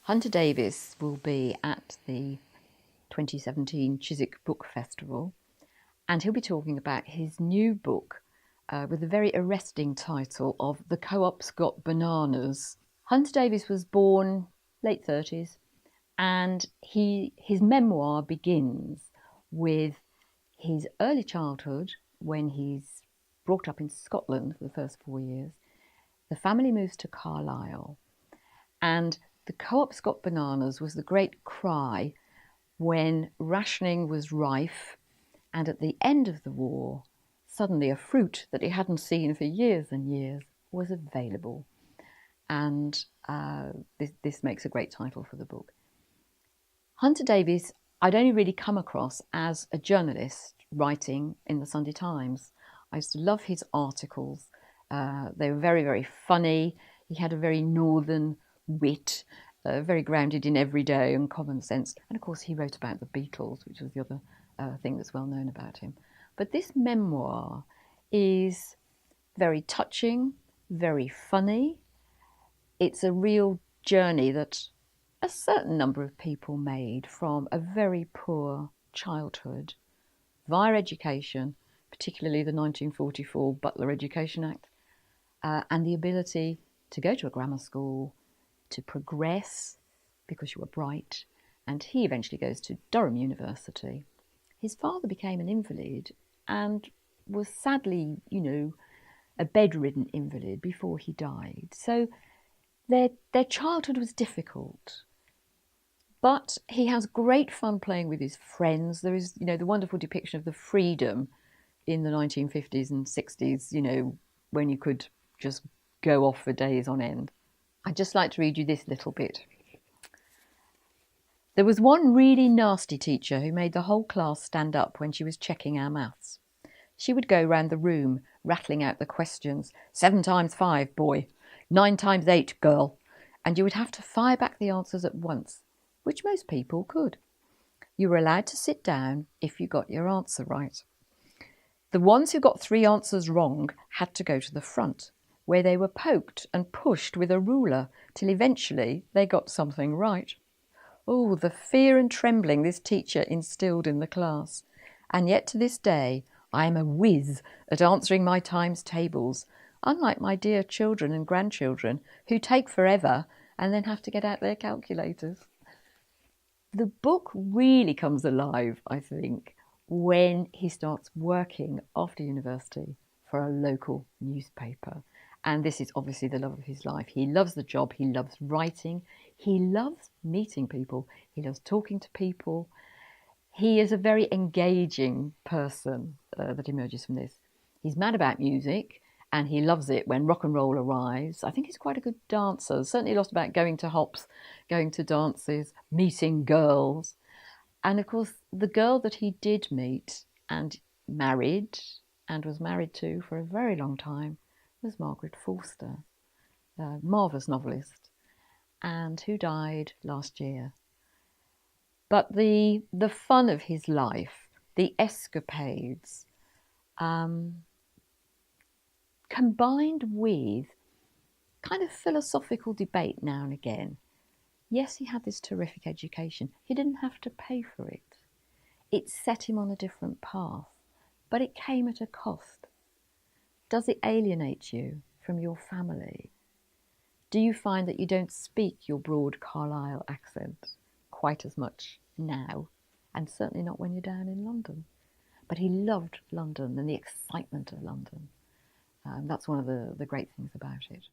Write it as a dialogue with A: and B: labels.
A: Hunter Davies will be at the 2017 Chiswick Book Festival, and he'll be talking about his new book with a very arresting title of The Co-op's Got Bananas. Hunter Davies was born late 30s, and his memoir begins with his early childhood when he's brought up in Scotland for the first 4 years. The family moves to Carlisle, and the Co-op's Got Bananas was the great cry when rationing was rife, and at the end of the war, suddenly a fruit that he hadn't seen for years and years was available. And this makes a great title for the book. Hunter Davies, I'd only really come across as a journalist writing in the Sunday Times. I used to love his articles. They were very, very funny. He had a very northern wit, very grounded in everyday and common sense. And of course, he wrote about the Beatles, which was the other thing that's well known about him. But this memoir is very touching, very funny. It's a real journey that a certain number of people made from a very poor childhood via education, particularly the 1944 Butler Education Act, and the ability to go to a grammar school, to progress because you were bright, and he eventually goes to Durham University. His father became an invalid and was sadly, a bedridden invalid before he died. So their childhood was difficult. But he has great fun playing with his friends. There is, the wonderful depiction of the freedom in the 1950s and 60s, when you could just go off for days on end. I'd just like to read you this little bit. There was one really nasty teacher who made the whole class stand up when she was checking our maths. She would go round the room, rattling out the questions. 7 times 5, boy. 9 times 8, girl. And you would have to fire back the answers at once, which most people could. You were allowed to sit down if you got your answer right. The ones who got 3 answers wrong had to go to the front, where they were poked and pushed with a ruler till eventually they got something right. Oh, the fear and trembling this teacher instilled in the class. And yet to this day, I am a whiz at answering my times tables, unlike my dear children and grandchildren who take forever and then have to get out their calculators. The book really comes alive, I think, when he starts working after university for a local newspaper. And this is obviously the love of his life. He loves the job, he loves writing, he loves meeting people, he loves talking to people. He is a very engaging person that emerges from this. He's mad about music, and he loves it when rock and roll arrives. I think he's quite a good dancer, certainly lots about going to hops, going to dances, meeting girls. And of course, the girl that he did meet and married and was married to for a very long time was Margaret Forster, a marvellous novelist, and who died last year. But the fun of his life, the escapades, combined with kind of philosophical debate now and again. Yes, he had this terrific education. He didn't have to pay for it. It set him on a different path, but it came at a cost. Does it alienate you from your family? Do you find that you don't speak your broad Carlisle accent quite as much now? And certainly not when you're down in London. But he loved London and the excitement of London. That's one of the great things about it.